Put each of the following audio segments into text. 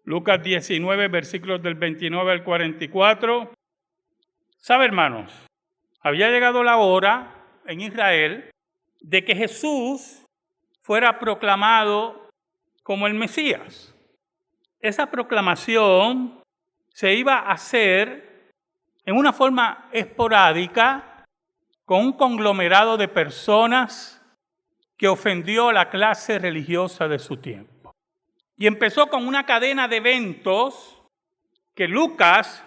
Lucas 19, versículos del 29 al 44. ¿Sabe, hermanos? Había llegado la hora en Israel de que Jesús fuera proclamado como el Mesías. Esa proclamación se iba a hacer en una forma esporádica con un conglomerado de personas que ofendió a la clase religiosa de su tiempo. Y empezó con una cadena de eventos que Lucas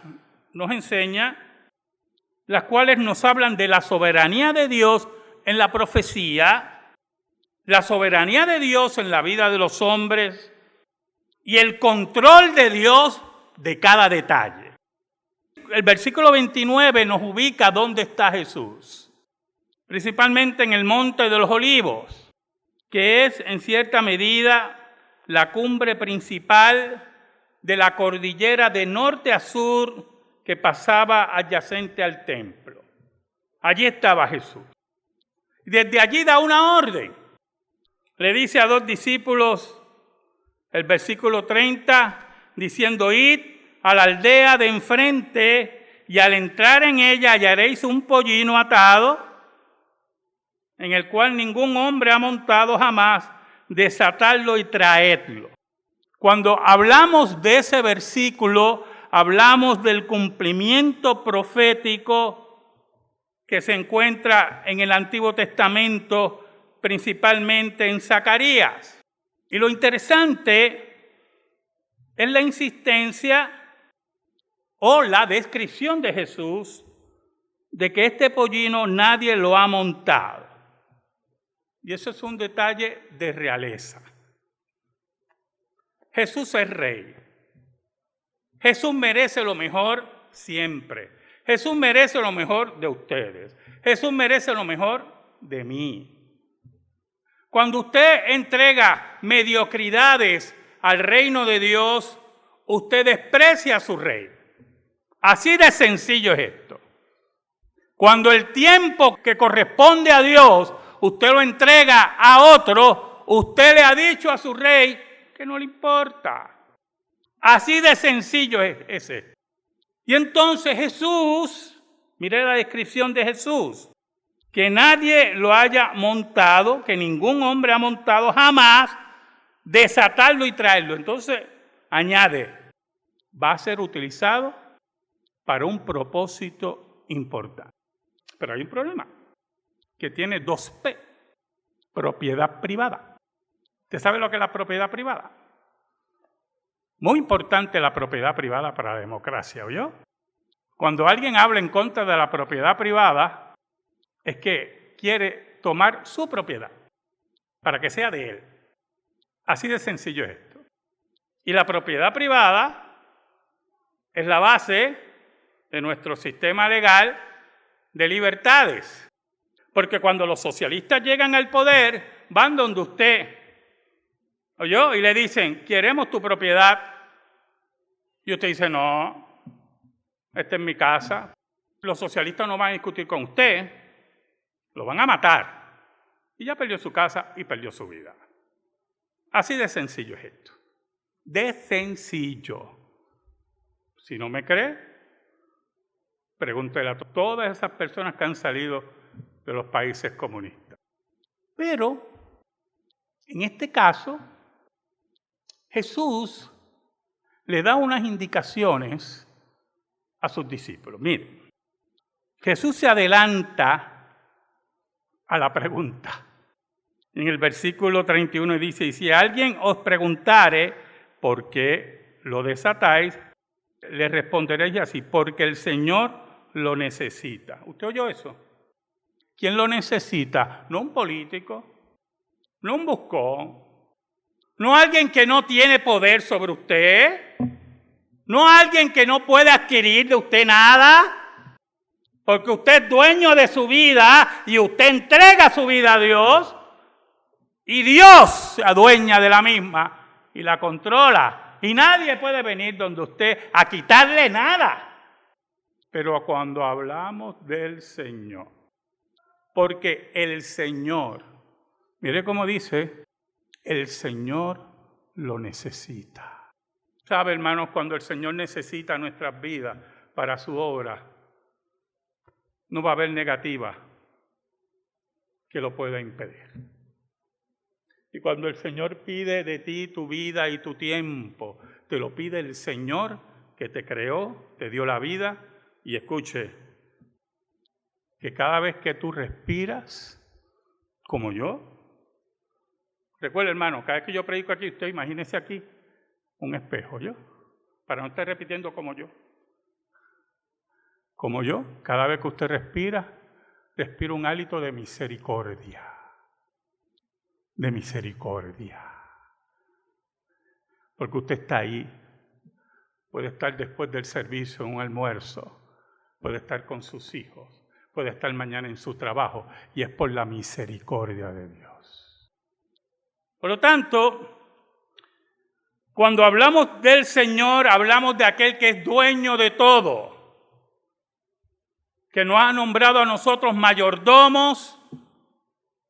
nos enseña, las cuales nos hablan de la soberanía de Dios en la profecía, la soberanía de Dios en la vida de los hombres y el control de Dios de cada detalle. El versículo 29 nos ubica dónde está Jesús, principalmente en el Monte de los Olivos, que es en cierta medida la cumbre principal de la cordillera de norte a sur que pasaba adyacente al templo. Allí estaba Jesús. Desde allí da una orden. Le dice a 2 discípulos, el versículo 30, diciendo: id a la aldea de enfrente y al entrar en ella hallaréis un pollino atado, en el cual ningún hombre ha montado jamás, desatadlo y traedlo. Cuando hablamos de ese versículo, hablamos del cumplimiento profético que se encuentra en el Antiguo Testamento, principalmente en Zacarías. Y lo interesante es la insistencia o la descripción de Jesús de que este pollino nadie lo ha montado. Y eso es un detalle de realeza. Jesús es rey. Jesús merece lo mejor siempre. Jesús merece lo mejor de ustedes. Jesús merece lo mejor de mí. Cuando usted entrega mediocridades al reino de Dios, usted desprecia a su rey. Así de sencillo es esto. Cuando el tiempo que corresponde a Dios, usted lo entrega a otro, usted le ha dicho a su rey que no le importa. Así de sencillo es esto. Y entonces Jesús, mire la descripción de Jesús, que nadie lo haya montado, que ningún hombre ha montado jamás, desatarlo y traerlo. Entonces añade, va a ser utilizado para un propósito importante. Pero hay un problema, que tiene 2 P, propiedad privada. ¿Usted sabe lo que es la propiedad privada? Muy importante la propiedad privada para la democracia, ¿oyó? Cuando alguien habla en contra de la propiedad privada, es que quiere tomar su propiedad para que sea de él. Así de sencillo es esto. Y la propiedad privada es la base de nuestro sistema legal de libertades. Porque cuando los socialistas llegan al poder, van donde usted, ¿oyó? Y le dicen, queremos tu propiedad. Y usted dice, no, esta es mi casa. Los socialistas no van a discutir con usted, lo van a matar. Y ya perdió su casa y perdió su vida. Así de sencillo es esto. De sencillo. Si no me cree, pregúntele a todas esas personas que han salido de los países comunistas. Pero, en este caso, Jesús le da unas indicaciones a sus discípulos. Miren, Jesús se adelanta a la pregunta. En el versículo 31 dice, y si alguien os preguntare por qué lo desatáis, le responderéis así, porque el Señor lo necesita. ¿Usted oyó eso? ¿Quién lo necesita? No un político, no un buscón, no alguien que no tiene poder sobre usted, no alguien que no puede adquirir de usted nada, porque usted es dueño de su vida y usted entrega su vida a Dios y Dios se adueña de la misma y la controla y nadie puede venir donde usted a quitarle nada. Pero cuando hablamos del Señor, porque el Señor, mire cómo dice, el Señor lo necesita. Sabe, hermanos, cuando el Señor necesita nuestras vidas para su obra, no va a haber negativa que lo pueda impedir. Y cuando el Señor pide de ti tu vida y tu tiempo, te lo pide el Señor que te creó, te dio la vida. Y escuche, que cada vez que tú respiras, como yo, recuerda, hermano, cada vez que yo predico aquí, usted imagínese aquí un espejo, ¿yo? Para no estar repitiendo como yo. Como yo, cada vez que usted respira, respira un hálito de misericordia. De misericordia. Porque usted está ahí. Puede estar después del servicio en un almuerzo. Puede estar con sus hijos. Puede estar mañana en su trabajo. Y es por la misericordia de Dios. Por lo tanto, cuando hablamos del Señor, hablamos de aquel que es dueño de todo, que nos ha nombrado a nosotros mayordomos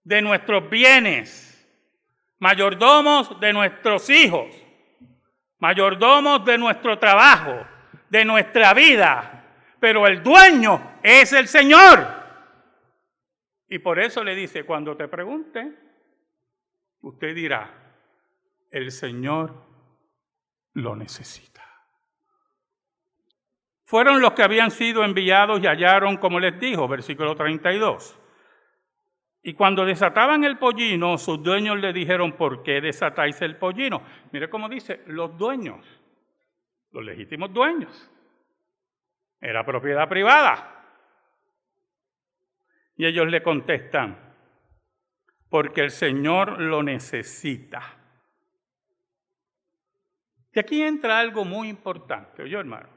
de nuestros bienes, mayordomos de nuestros hijos, mayordomos de nuestro trabajo, de nuestra vida, pero el dueño es el Señor. Y por eso le dice, cuando te pregunte, usted dirá, el Señor lo necesita. Fueron los que habían sido enviados y hallaron, como les dijo, versículo 32. Y cuando desataban el pollino, sus dueños le dijeron, ¿por qué desatáis el pollino? Mire cómo dice, los dueños, los legítimos dueños. Era propiedad privada. Y ellos le contestan, porque el Señor lo necesita. Y aquí entra algo muy importante, ¿oyó, hermano?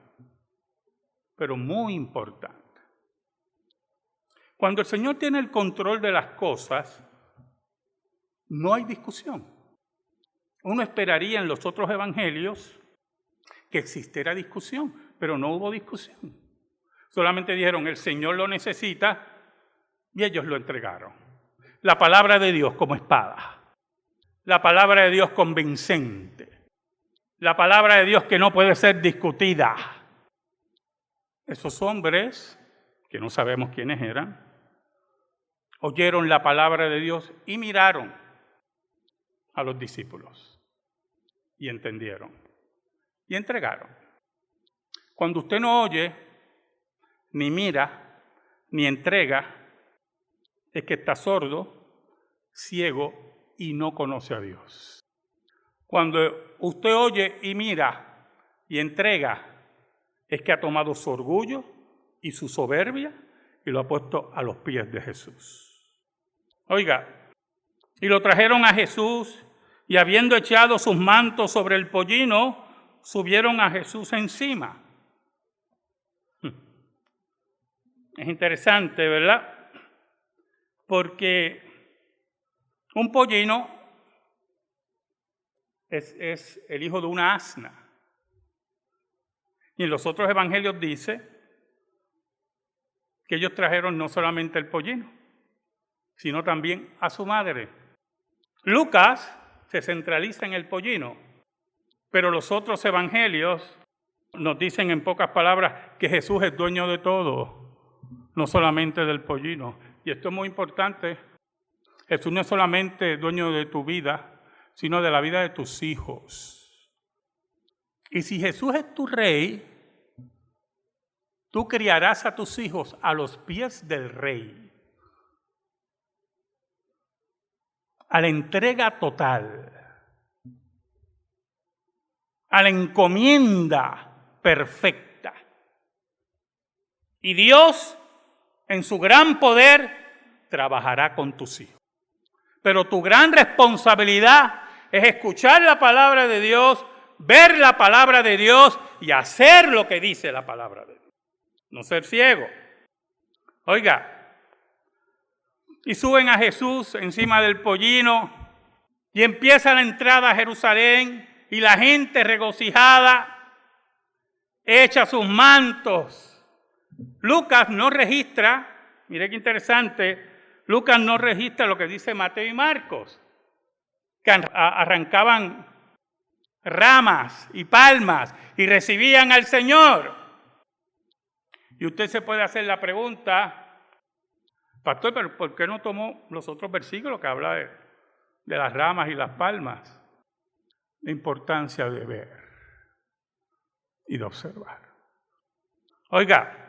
Pero muy importante. Cuando el Señor tiene el control de las cosas, no hay discusión. Uno esperaría en los otros evangelios que existiera discusión, pero no hubo discusión. Solamente dijeron, el Señor lo necesita, y ellos lo entregaron. La palabra de Dios como espada. La palabra de Dios convincente. La palabra de Dios que no puede ser discutida. Esos hombres, que no sabemos quiénes eran, oyeron la palabra de Dios y miraron a los discípulos y entendieron y entregaron. Cuando usted no oye, ni mira, ni entrega, es que está sordo, ciego y no conoce a Dios. Cuando usted oye y mira y entrega, es que ha tomado su orgullo y su soberbia y lo ha puesto a los pies de Jesús. Oiga, y lo trajeron a Jesús y habiendo echado sus mantos sobre el pollino, subieron a Jesús encima. Es interesante, ¿verdad? Porque un pollino es el hijo de una asna. Y en los otros evangelios dice que ellos trajeron no solamente el pollino, sino también a su madre. Lucas se centraliza en el pollino, pero los otros evangelios nos dicen en pocas palabras que Jesús es dueño de todo, no solamente del pollino. Y esto es muy importante. Jesús no es solamente dueño de tu vida, sino de la vida de tus hijos. Y si Jesús es tu rey, tú criarás a tus hijos a los pies del rey. A la entrega total. A la encomienda perfecta. Y Dios, en su gran poder, trabajará con tus hijos. Pero tu gran responsabilidad es escuchar la palabra de Dios, ver la palabra de Dios y hacer lo que dice la palabra de Dios. No ser ciego. Oiga, y suben a Jesús encima del pollino y empieza la entrada a Jerusalén y la gente regocijada echa sus mantos. Lucas no registra, mire qué interesante, Lucas no registra lo que dice Mateo y Marcos, que arrancaban ramas y palmas y recibían al Señor. Y usted se puede hacer la pregunta, pastor, pero ¿por qué no tomó los otros versículos que habla de las ramas y las palmas? La importancia de ver y de observar. Oiga,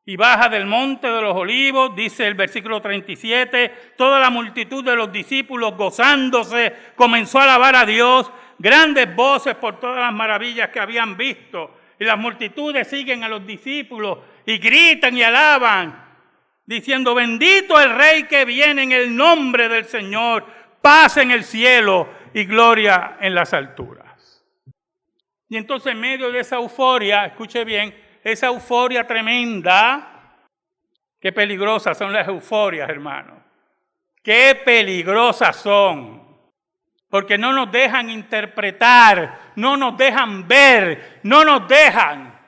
y baja del monte de los olivos, dice el versículo 37, toda la multitud de los discípulos gozándose comenzó a alabar a Dios, grandes voces por todas las maravillas que habían visto, y las multitudes siguen a los discípulos y gritan y alaban, diciendo, bendito el Rey que viene en el nombre del Señor, paz en el cielo y gloria en las alturas. Y entonces en medio de esa euforia, escuche bien, esa euforia tremenda, qué peligrosas son las euforias, hermano. Qué peligrosas son. Porque no nos dejan interpretar, no nos dejan ver, no nos dejan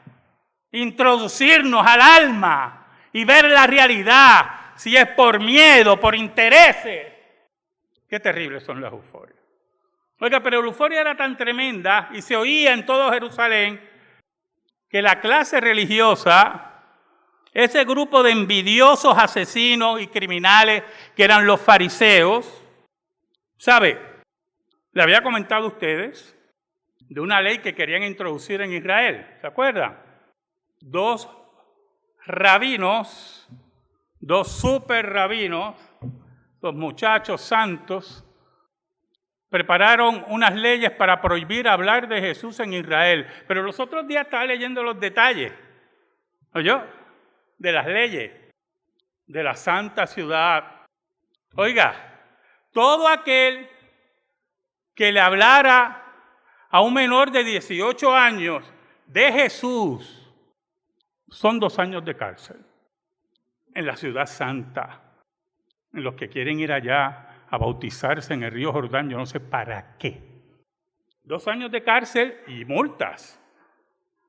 introducirnos al alma y ver la realidad, si es por miedo, por intereses. Qué terribles son las euforias. Oiga, pero la euforia era tan tremenda y se oía en todo Jerusalén que la clase religiosa, ese grupo de envidiosos asesinos y criminales que eran los fariseos, ¿sabe? Le había comentado a ustedes de una ley que querían introducir en Israel, ¿se acuerdan? 2 rabinos, 2 super rabinos, 2 muchachos santos, prepararon unas leyes para prohibir hablar de Jesús en Israel. Pero los otros días estaba leyendo los detalles, ¿oyó? De las leyes de la santa ciudad. Oiga, todo aquel que le hablara a un menor de 18 años de Jesús son 2 años de cárcel en la ciudad santa. En los que quieren ir allá a bautizarse en el río Jordán, yo no sé para qué. 2 años de cárcel y multas.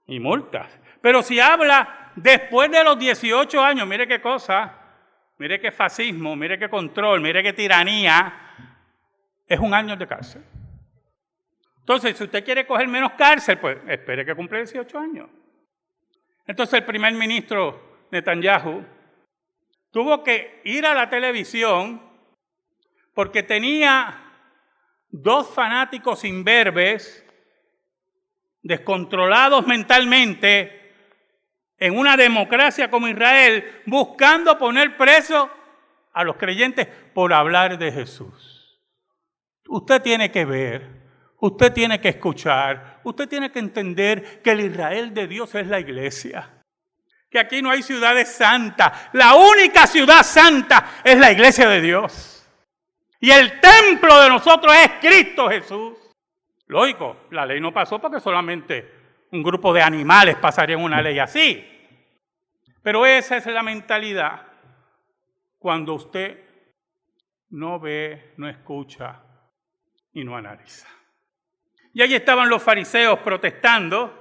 Y multas. Pero si habla después de los 18 años, mire qué cosa, mire qué fascismo, mire qué control, mire qué tiranía, es 1 año de cárcel. Entonces, si usted quiere coger menos cárcel, pues espere que cumpla 18 años. Entonces el primer ministro Netanyahu tuvo que ir a la televisión porque tenía 2 fanáticos imberbes, descontrolados mentalmente, en una democracia como Israel, buscando poner preso a los creyentes por hablar de Jesús. Usted tiene que ver, usted tiene que escuchar, usted tiene que entender que el Israel de Dios es la iglesia. Que aquí no hay ciudades santas. La única ciudad santa es la iglesia de Dios. Y el templo de nosotros es Cristo Jesús. Lógico, la ley no pasó porque solamente un grupo de animales pasaría una ley así. Pero esa es la mentalidad cuando usted no ve, no escucha y no analiza. Y allí estaban los fariseos protestando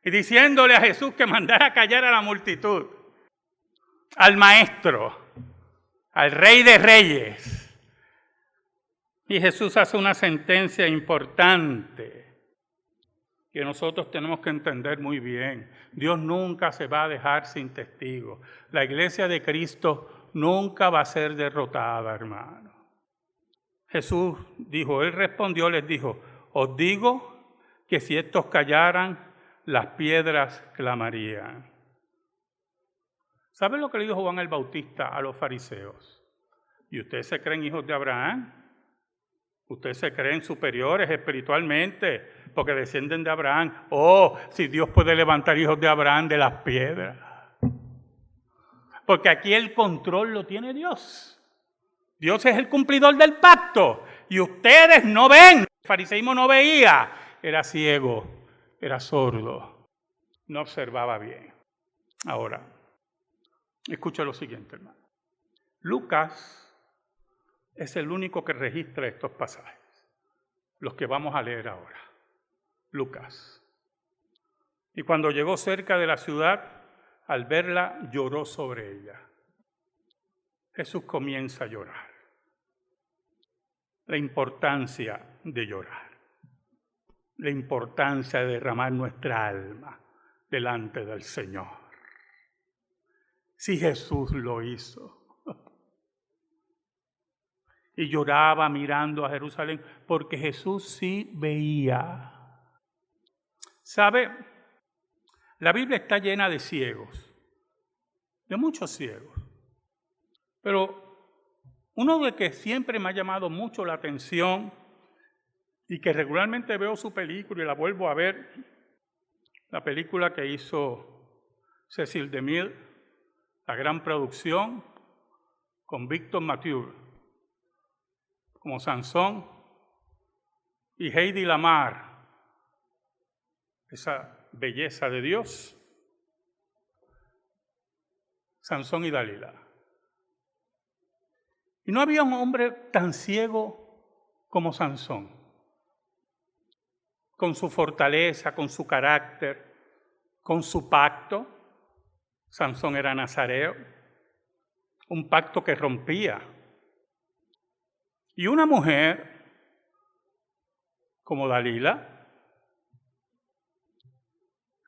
y diciéndole a Jesús que mandara a callar a la multitud, al maestro, al Rey de Reyes. Y Jesús hace una sentencia importante que nosotros tenemos que entender muy bien. Dios nunca se va a dejar sin testigos. La iglesia de Cristo nunca va a ser derrotada, hermano. Jesús dijo, Él respondió, les dijo, os digo que si estos callaran, las piedras clamarían. ¿Saben lo que le dijo Juan el Bautista a los fariseos? ¿Y ustedes se creen hijos de Abraham? ¿Ustedes se creen superiores espiritualmente porque descienden de Abraham? Oh, si Dios puede levantar hijos de Abraham de las piedras. Porque aquí el control lo tiene Dios. Dios es el cumplidor del pacto. Y ustedes no ven. El fariseísmo no veía. Era ciego, era sordo, no observaba bien. Ahora, escucha lo siguiente, hermano. Lucas es el único que registra estos pasajes, los que vamos a leer ahora. Lucas. Y cuando llegó cerca de la ciudad, al verla, lloró sobre ella. Jesús comienza a llorar. La importancia de llorar. la importancia de derramar nuestra alma delante del Señor. Si Jesús lo hizo. Y lloraba mirando a Jerusalén porque Jesús sí veía. ¿Sabe? La Biblia está llena de ciegos, de muchos ciegos. Pero uno de que siempre me ha llamado mucho la atención y que regularmente veo su película y la vuelvo a ver, la película que hizo Cecil DeMille, la gran producción, con Victor Mature como Sansón y Heidi Lamar, esa belleza de Dios, Sansón y Dalila. Y no había un hombre tan ciego como Sansón, con su fortaleza, con su carácter, con su pacto. Sansón era nazareo, un pacto que rompía. Y una mujer como Dalila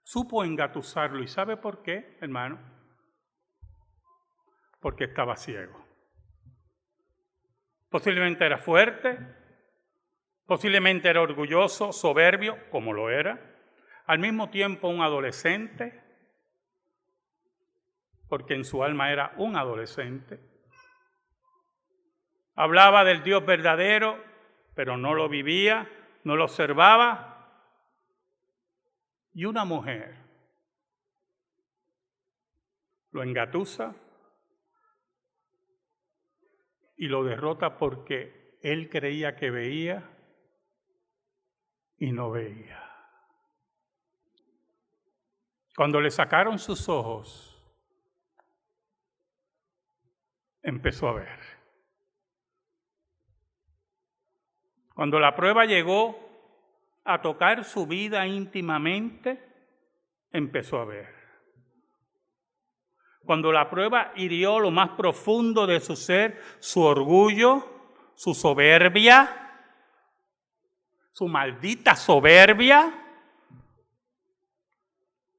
supo engatusarlo. ¿Y sabe por qué, hermano? Porque estaba ciego. Posiblemente era fuerte, posiblemente era orgulloso, soberbio, como lo era. Al mismo tiempo un adolescente, porque en su alma era un adolescente. Hablaba del Dios verdadero, pero no lo vivía, no lo observaba. Y una mujer lo engatusa y lo derrota porque él creía que veía y no veía. Cuando le sacaron sus ojos, empezó a ver. Cuando la prueba llegó a tocar su vida íntimamente, empezó a ver. Cuando la prueba hirió lo más profundo de su ser, su orgullo, su soberbia, su maldita soberbia,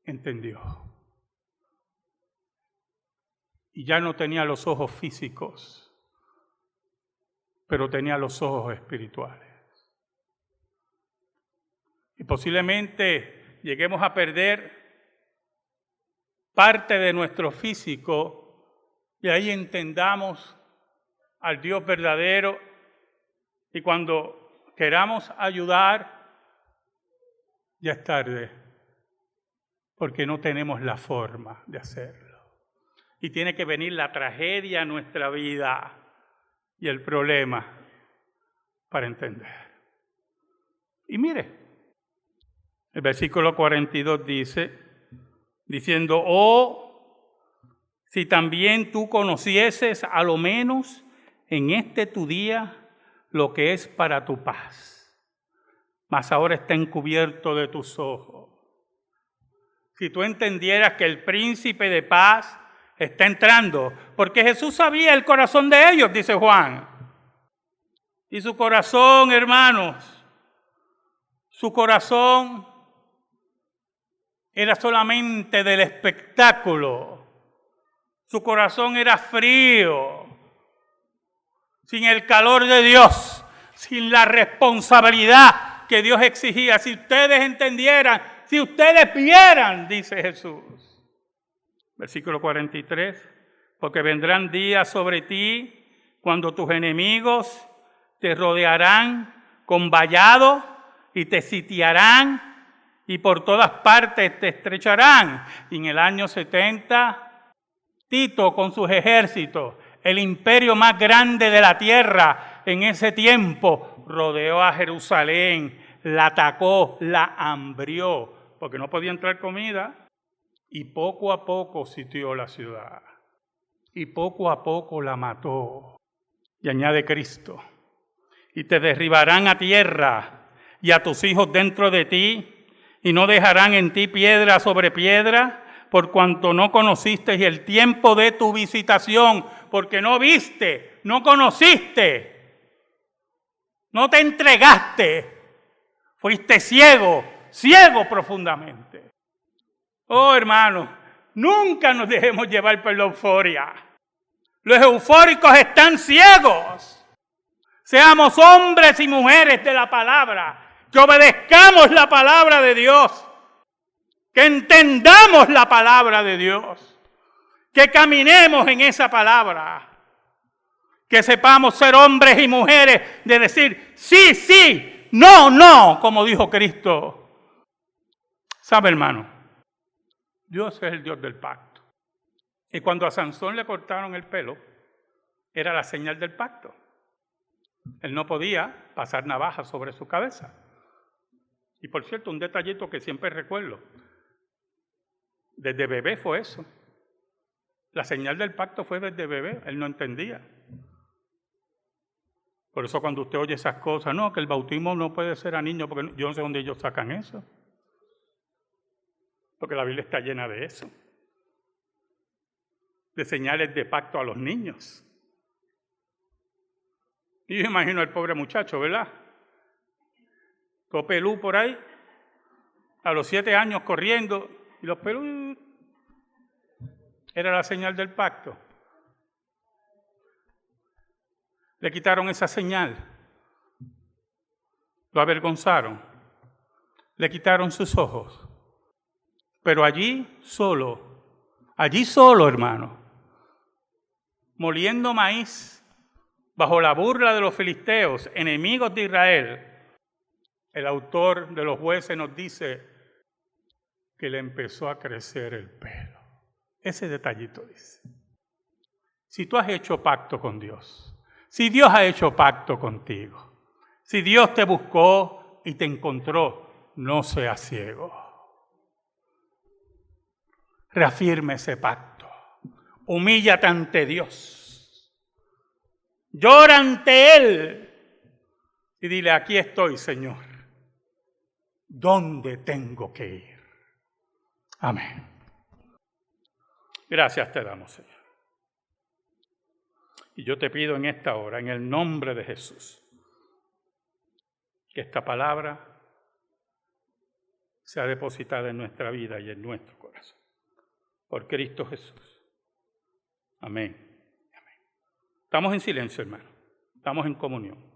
entendió. Y ya no tenía los ojos físicos, pero tenía los ojos espirituales. Y posiblemente lleguemos a perder parte de nuestro físico y ahí entendamos al Dios verdadero, y cuando queramos ayudar, ya es tarde, porque no tenemos la forma de hacerlo. Y tiene que venir la tragedia a nuestra vida y el problema para entender. Y mire, el versículo 42 dice, diciendo, oh, si también tú conocieses a lo menos en este tu día lo que es para tu paz, mas ahora está encubierto de tus ojos. Si tú entendieras que el príncipe de paz está entrando, porque Jesús sabía el corazón de ellos, dice Juan. Y su corazón, hermanos, su corazón era solamente del espectáculo. Su corazón era frío, sin el calor de Dios, sin la responsabilidad que Dios exigía. Si ustedes entendieran, si ustedes vieran, dice Jesús. Versículo 43, porque vendrán días sobre ti cuando tus enemigos te rodearán con vallado y te sitiarán y por todas partes te estrecharán. Y en el año 70, Tito con sus ejércitos, el imperio más grande de la tierra en ese tiempo, rodeó a Jerusalén, la atacó, la hambrió, porque no podía entrar comida. Y poco a poco sitió la ciudad. Y poco a poco la mató. Y añade Cristo, y te derribarán a tierra y a tus hijos dentro de ti, y no dejarán en ti piedra sobre piedra, por cuanto no conociste el tiempo de tu visitación, porque no viste, no conociste, no te entregaste. Fuiste ciego, ciego profundamente. Oh, hermano, nunca nos dejemos llevar por la euforia. Los eufóricos están ciegos. Seamos hombres y mujeres de la palabra, que obedezcamos la palabra de Dios, que entendamos la palabra de Dios, que caminemos en esa palabra, que sepamos ser hombres y mujeres de decir sí, sí, no, no, como dijo Cristo. ¿Sabe, hermano? Dios es el Dios del pacto. Y cuando a Sansón le cortaron el pelo, era la señal del pacto. Él no podía pasar navaja sobre su cabeza. Y por cierto, un detallito que siempre recuerdo. Desde bebé fue eso. La señal del pacto fue desde bebé. Él no entendía. Por eso cuando usted oye esas cosas, no, que el bautismo no puede ser a niños, porque yo no sé dónde ellos sacan eso. Porque la Biblia está llena de eso. De señales de pacto a los niños. Y yo imagino al pobre muchacho, ¿verdad? Todo pelú por ahí, a los 7 años corriendo, y los pelú era la señal del pacto. Le quitaron esa señal, lo avergonzaron, le quitaron sus ojos, pero allí solo, hermano, moliendo maíz, bajo la burla de los filisteos, enemigos de Israel, el autor de los Jueces nos dice que le empezó a crecer el pelo. Ese detallito dice. Si tú has hecho pacto con Dios, si Dios ha hecho pacto contigo, si Dios te buscó y te encontró, no seas ciego. Reafirme ese pacto. Humíllate ante Dios. Llora ante Él y dile, aquí estoy, Señor. ¿Dónde tengo que ir? Amén. Gracias te damos, Señor. Y yo te pido en esta hora, en el nombre de Jesús, que esta palabra sea depositada en nuestra vida y en nuestro corazón. Por Cristo Jesús. Amén. Amén. Estamos en silencio, hermano. Estamos en comunión.